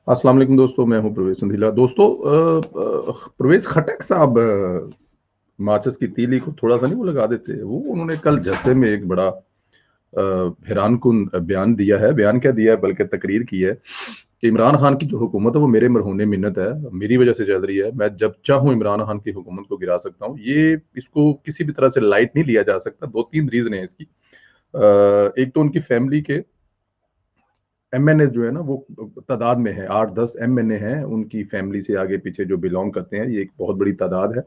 अस्सलाम वालेकुम दोस्तों, मैं हूं प्रवेश संधीला। दोस्तों, प्रवेश खटक साहब माचिस की तीली को थोड़ा सा नहीं वो लगा देते। वो उन्होंने कल जलसे में एक बड़ा हैरानकुन बयान दिया है। बयान क्या दिया है, बल्कि तकरीर की है कि इमरान खान की जो हुकूमत है वो मेरे मरहूने मिन्नत है, मेरी वजह से चल रही है। मैं जब चाहूँ इमरान खान की हुकूमत को गिरा सकता हूँ। ये इसको किसी भी तरह से लाइट नहीं लिया जा सकता। दो तीन रीजन है इसकी। एक तो उनकी फैमिली के एमएनए जो है ना वो तादाद में है, 8-10 एमएनए हैं उनकी फैमिली से आगे पीछे जो बिलोंग करते हैं। ये एक बहुत बड़ी तादाद है।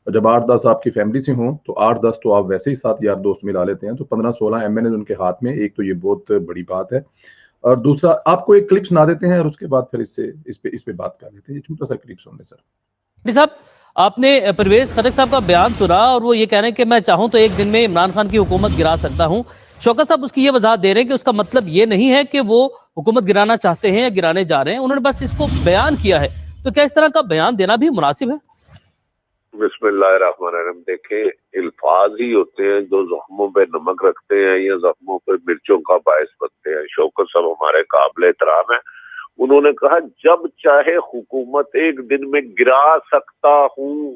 और जब 8-10 आपकी फैमिली से हों तो 8-10 तो आप वैसे ही साथ यार दोस्त मिला लेते हैं, तो 15-16 एमएनए उनके हाथ में। एक तो ये बहुत बड़ी बात है। और दूसरा, आपको एक क्लिप सुना देते हैं और उसके बाद फिर इस पे बात कर लेते हैं। ये छोटा सा क्लिप सुन लें सर। साहब, आपने परवेज खटक साहब का बयान सुना और वो ये कह रहे हैं कि मैं चाहूं तो एक दिन में इमरान खान की हुकूमत गिरा सकता हूं। शौकत साहब उसकी ये वजाहत दे रहे हैं कि उसका मतलब ये नहीं है कि वो हुकूमत गिराना चाहते हैं या गिराने जा रहे हैं, उन्होंने बस इसको बयान किया है। तो क्या इस तरह का बयान देना भी मुनासिब है? बिस्मिल्लाहिर्रहमानिर्रहीम। देखें, अल्फाज ही होते हैं जो जख्मों पे नमक रखते हैं या जख्मों पे मिर्चों का बायस बनते हैं। शौकत साहब हमारे काबिल एहतराम है। उन्होंने कहा जब चाहे हुकूमत एक दिन में गिरा सकता हूँ।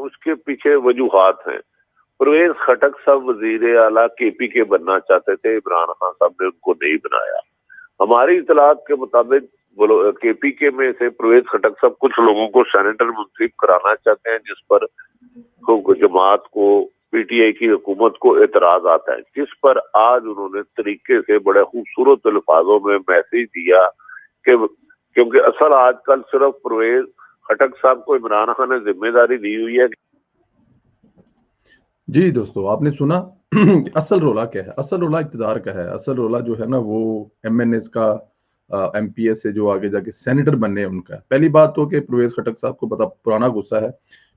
इसके पीछे वजूहात हैं। परवेज खटक साहब वजीर आला केपी के बनना चाहते थे, इमरान खान साहब ने उनको नहीं बनाया। हमारी इतलात के मुताबिक केपी के में से परवेज खटक साहब कुछ लोगों को सेनेटर मुंतखब कराना चाहते हैं, जिस पर जमात को, पीटीआई की हुकूमत को एतराज आता है, जिस पर आज उन्होंने तरीके से बड़े खूबसूरत अल्फाजों में मैसेज दिया कि क्योंकि असल आजकल सिर्फ परवेज खटक साहब को इमरान खान ने जिम्मेदारी दी हुई है। जी दोस्तों, आपने सुना कि असल रोला क्या है। असल रोला इक़्तिदार का है। असल रोला जो है ना वो एमएनएस का, एमपीएस से जो आगे जाके सेनेटर बनने हैं उनका। पहली बात तो कि परवेज खटक साहब को बड़ा पुराना गुस्सा है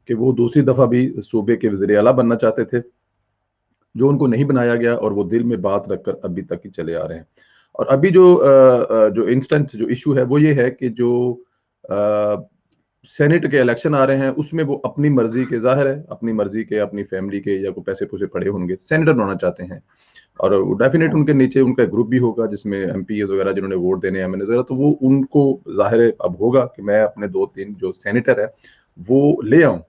कि वो दूसरी दफा भी सूबे के वज़ीर आला बनना चाहते थे, जो उनको नहीं बनाया गया, और वो दिल में बात रखकर अभी तक ही चले आ रहे हैं। और अभी जो इंस्टेंट जो इशू है वो ये है कि जो सेनेट के इलेक्शन आ रहे हैं उसमें वो अपनी मर्जी के, जाहिर है अपनी मर्जी के, अपनी फैमिली के या कोई पैसे पूसे पड़े होंगे, सेनेटर बनाना चाहते हैं। और डेफिनेट उनके नीचे उनका ग्रुप भी होगा जिसमें एमपीएस वगैरह जिन्होंने वोट देने हैं, एमएनए वगैरह, तो वो उनको जाहिर है अब होगा कि मैं अपने 2-3 जो सेनेटर है वो ले आऊं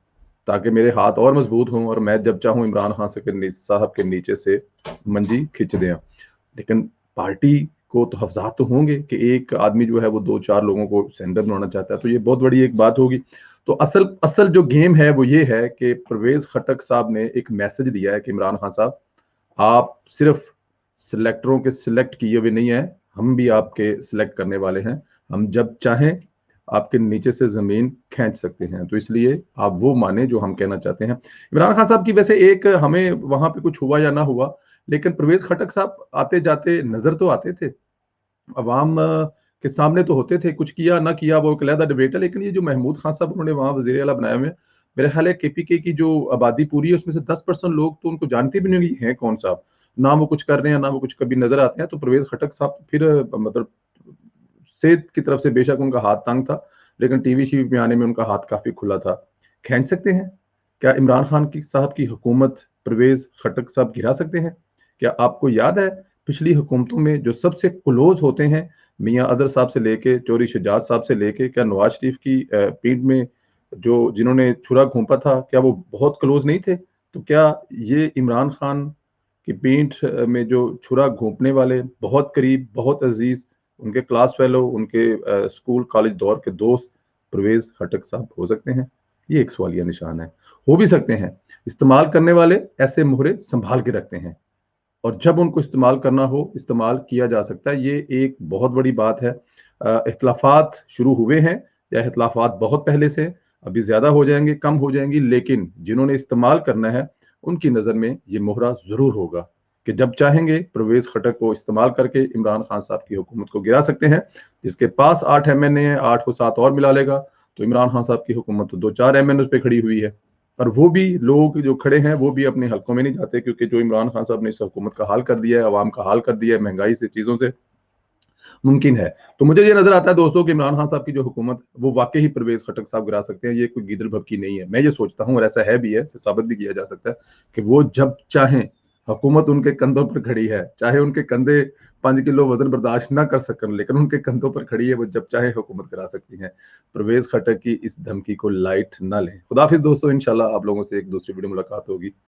ताकि मेरे हाथ और मजबूत हों और मैं जब चाहूं इमरान खान साहब के नीचे से मंजी खींच दें। लेकिन पार्टी को तो हफ्जात तो होंगे कि एक आदमी जो है वो 2-4 लोगों को सेंटर बनाना चाहता है, तो ये बहुत बड़ी एक बात होगी। तो असल असल जो गेम है वो ये है कि परवेज खटक साहब ने एक मैसेज दिया है कि इमरान खान साहब, आप सिर्फ सिलेक्टरों के सिलेक्ट किए हुए नहीं हैं, हम भी आपके सिलेक्ट करने वाले हैं। हम जब चाहें आपके नीचे से जमीन खींच सकते हैं। तो इसलिए आप वो माने जो हम कहना चाहते हैं। इमरान खान साहब की वैसे एक, हमें वहां पे कुछ हुआ या ना हुआ, लेकिन परवेज खटक साहब आते जाते नजर तो आते थे, अवाम के सामने तो होते थे। कुछ किया ना किया वो एक अलहदा डिबेट है। लेकिन ये जो महमूद खान साहब उन्होंने वहां वजीर आला बनाए हुए हैं, मेरे ख्याल है केपीके की जो आबादी पूरी है उसमें से 10% लोग तो उनको जानते भी नहीं है कौन साहब। ना वो कुछ कर रहे हैं, ना वो कुछ कभी नजर आते हैं। तो परवेज खटक साहब फिर मतलब सेहत की तरफ से बेशक उनका हाथ तंग था, लेकिन टीवी शीवी में आने में उनका हाथ काफी खुला था। खींच सकते हैं क्या इमरान खान की साहब की हुकूमत? परवेज खटक साहब गिरा सकते हैं क्या? आपको याद है पिछली हुकूमतों में जो सबसे क्लोज होते हैं, मियां अदर साहब से लेके चौधरी शजाद साहब से लेके, क्या नवाज शरीफ की पीठ में जो जिन्होंने छुरा घोंपा था, क्या वो बहुत क्लोज नहीं थे? तो क्या ये इमरान खान की पीठ में जो छुरा घोंपने वाले बहुत करीब, बहुत अजीज, उनके क्लास फेलो, उनके स्कूल कॉलेज दौर के दोस्त परवेज खटक साहब हो सकते हैं? ये एक सवालिया निशान है। हो भी सकते हैं। इस्तेमाल करने वाले ऐसे मोहरे संभाल के रखते हैं, और जब उनको इस्तेमाल करना हो इस्तेमाल किया जा सकता है। ये एक बहुत बड़ी बात है। इख्तलाफात शुरू हुए हैं, या इख्तलाफात बहुत पहले से, अभी ज्यादा हो जाएंगे, कम हो जाएंगी, लेकिन जिन्होंने इस्तेमाल करना है उनकी नजर में ये मोहरा जरूर होगा कि जब चाहेंगे परवेज खटक को इस्तेमाल करके इमरान खान साहब की हुकूमत को गिरा सकते हैं। जिसके पास 8 एमएनए है, 8 को 7 और मिला लेगा तो इमरान खान साहब की हुकूमत तो 2-4 एमएनए पे खड़ी हुई है। और वो भी लोग जो खड़े हैं वो भी अपने हलकों में नहीं जाते, क्योंकि जो इमरान खान साहब ने इस हुकूमत का हाल कर दिया है, अवाम का हाल कर दिया है, महंगाई से, चीजों से, मुमकिन है। तो मुझे ये नजर आता है दोस्तों कि इमरान खान साहब की जो हुकूमत वो वाकई ही परवेज खटक साहब गिरा सकते हैं। ये कोई गीदड़ भभकी नहीं है, मैं ये सोचता हूँ, और ऐसा है भी है, साबित भी किया जा सकता है कि वो जब चाहें, हुकूमत उनके कंधों पर खड़ी है, चाहे उनके कंधे 5 किलो वजन बर्दाश्त ना कर सकन, लेकिन उनके कंधों पर खड़ी है, वो जब चाहे हुकूमत करा सकती हैं। परवेज खटक की इस धमकी को लाइट ना लें। खुदाफिज दोस्तों, इंशाल्लाह आप लोगों से एक दूसरी वीडियो मुलाकात होगी।